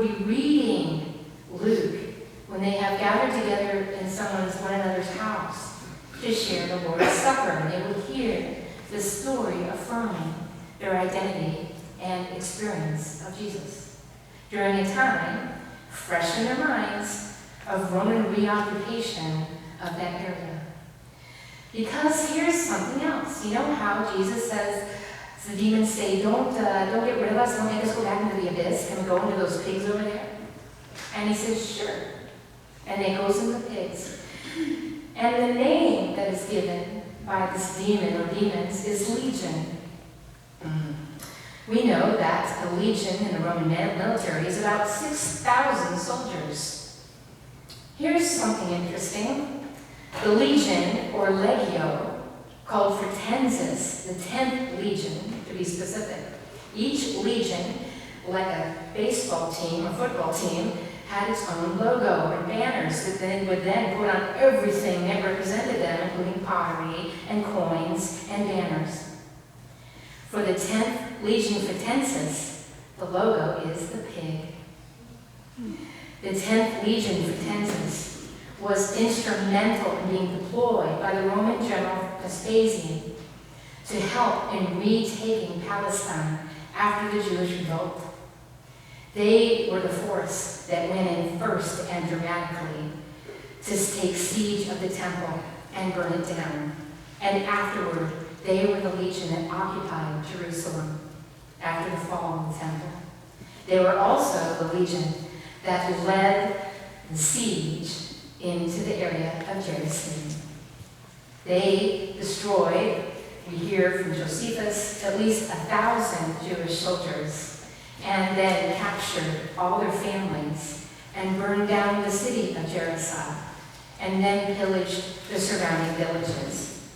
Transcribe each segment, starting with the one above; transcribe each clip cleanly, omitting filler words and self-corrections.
would be reading Luke when they have gathered together in one another's house to share the Lord's Supper. And they would hear the story affirming their identity and experience of Jesus during a time, fresh in their minds, of Roman reoccupation of that area. Because here's something else. You know how Jesus says, the demons say, don't get rid of us, don't make us go back into the abyss. Can we go into those pigs over there? And he says, sure. And it goes in the pigs. And the name that is given by this demon or demons is legion. We know that a legion in the Roman military is about 6,000 soldiers. Here's something interesting. The legion, or legio, called Fretensis, the 10th legion, to be specific. Each legion, like a baseball team or football team, had its own logo and banners that they would then put on everything that represented them, including pottery and coins and banners. For the 10th Legion Fretensis, the logo is the pig. The 10th Legion Fretensis was instrumental in being deployed by the Roman general Vespasian to help in retaking Palestine after the Jewish revolt. They were the force that went in first and dramatically to take siege of the temple and burn it down. And afterward, they were the legion that occupied Jerusalem after the fall of the temple. They were also the legion that led the siege into the area of Jerusalem. They destroyed, we hear from Josephus, at least 1,000 Jewish soldiers, and then captured all their families and burned down the city of Jerusalem, and then pillaged the surrounding villages.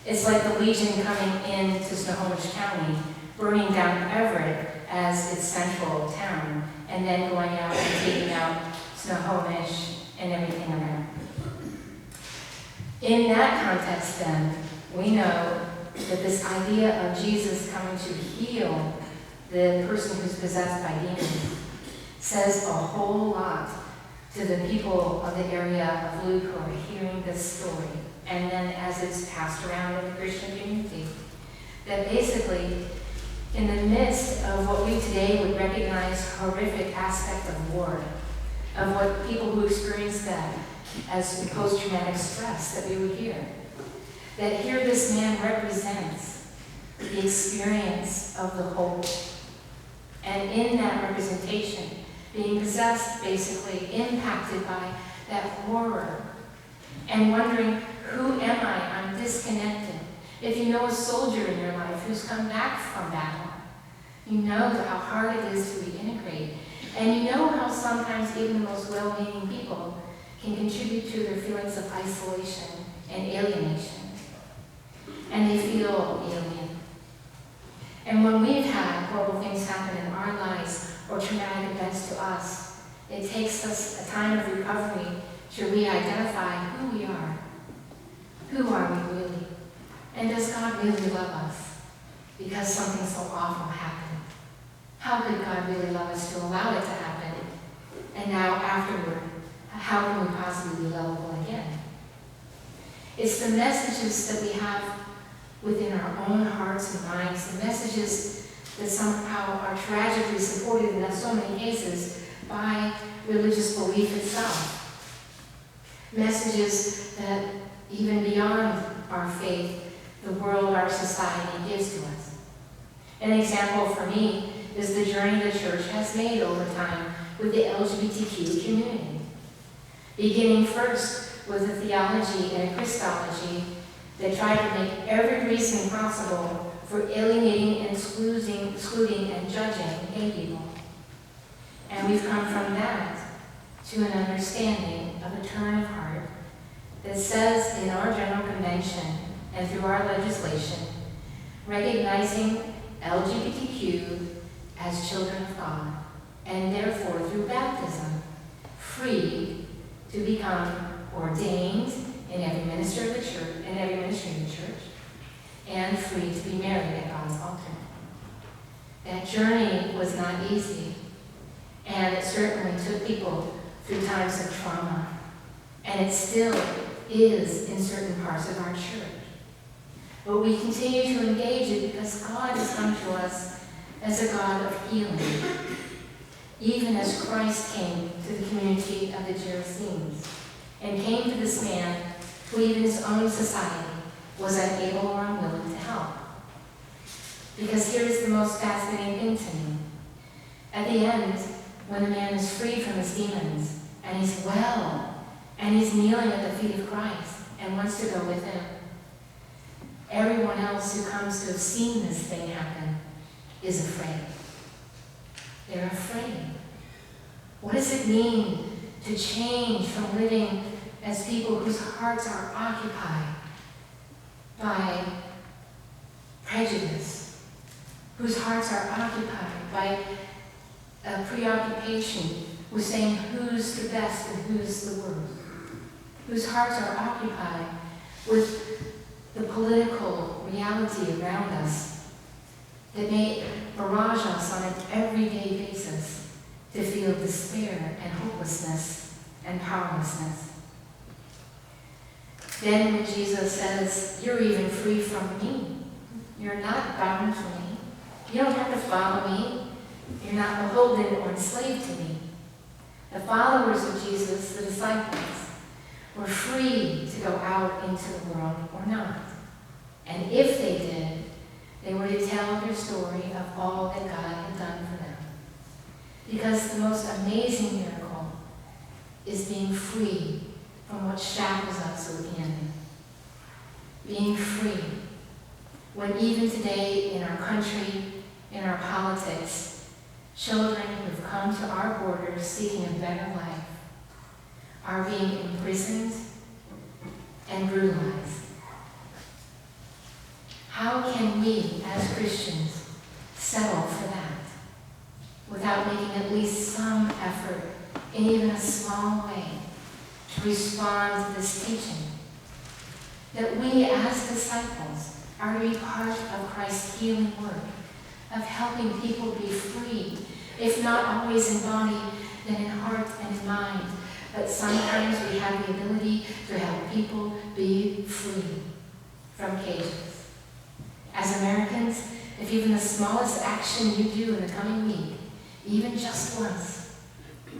It's like the Legion coming into Snohomish County, burning down Everett as its central town, and then going out and taking out Snohomish and everything around. In that context, then, we know that this idea of Jesus coming to heal the person who's possessed by demons says a whole lot to the people of the area of Luke who are hearing this story, and then as it's passed around in the Christian community, that basically, in the midst of what we today would recognize horrific aspect of war, of what people who experience that as post-traumatic stress that we would hear, that here this man represents the experience of the whole. And in that representation, being possessed, basically impacted by that horror, and wondering, who am I? I'm disconnected. If you know a soldier in your life who's come back from battle, you know how hard it is to reintegrate. And you know how sometimes even the most well-meaning people can contribute to their feelings of isolation and alienation. And they feel alien. And when we've had horrible things happen in our lives or traumatic events to us, it takes us a time of recovery to re-identify who we are. Who are we really? And does God really love us because something so awful happened? How could God really love us to allow it to happen? And now afterward, how can we possibly be lovable again? It's the messages that we have within our own hearts and minds, the messages that somehow are tragically supported in so many cases by religious belief itself. Messages that even beyond our faith, the world, our society gives to us. An example for me is the journey the church has made over time with the LGBTQ community. Beginning first with a theology and a Christology that tried to make every reason possible for alienating and excluding and judging gay people. And we've come from that to an understanding of a turn of heart that says in our General Convention and through our legislation, recognizing LGBTQ as children of God, and therefore through baptism, free to become ordained in every ministry of the church, and free to be married at God's altar. That journey was not easy, and it certainly took people through times of trauma, and it still is in certain parts of our church. But we continue to engage it because God has come to us as a God of healing, even as Christ came to the community of the Gerasenes and came to this man who even his own society was unable or unwilling to help. Because here's the most fascinating thing to me. At the end, when the man is freed from his demons, and he's well, and he's kneeling at the feet of Christ and wants to go with him, everyone else who comes to have seen this thing happen is afraid. They're afraid. What does it mean to change from living as people whose hearts are occupied by prejudice, whose hearts are occupied by a preoccupation with saying who's the best and who's the worst, whose hearts are occupied with the political reality around us that may barrage us on an everyday basis to feel despair and hopelessness and powerlessness. Then when Jesus says, you're even free from me, you're not bound to me, you don't have to follow me, you're not beholden or enslaved to me. The followers of Jesus, the disciples, were free to go out into the world or not. And if they did, they were to tell their story of all that God had done for them. Because the most amazing miracle is being free from what shackles us within. Being free. When even today in our country, in our politics, children who've come to our borders seeking a better life are being imprisoned and brutalized. How can we, as Christians, settle for that without making at least some effort, in even a small way, to respond to this teaching? That we, as disciples, are to be part of Christ's healing work, of helping people be free, if not always in body, then in heart and in mind. But sometimes we have the ability to help people be free from cages. As Americans, if even the smallest action you do in the coming week, even just once,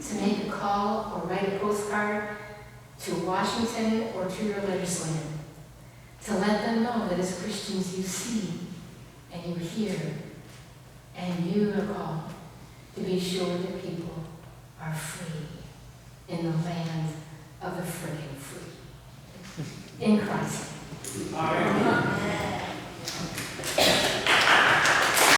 to make a call or write a postcard to Washington or to your legislator, to let them know that as Christians you see and you hear and you are called to be sure that people are free in the land of the freaking free. In Christ. Amen.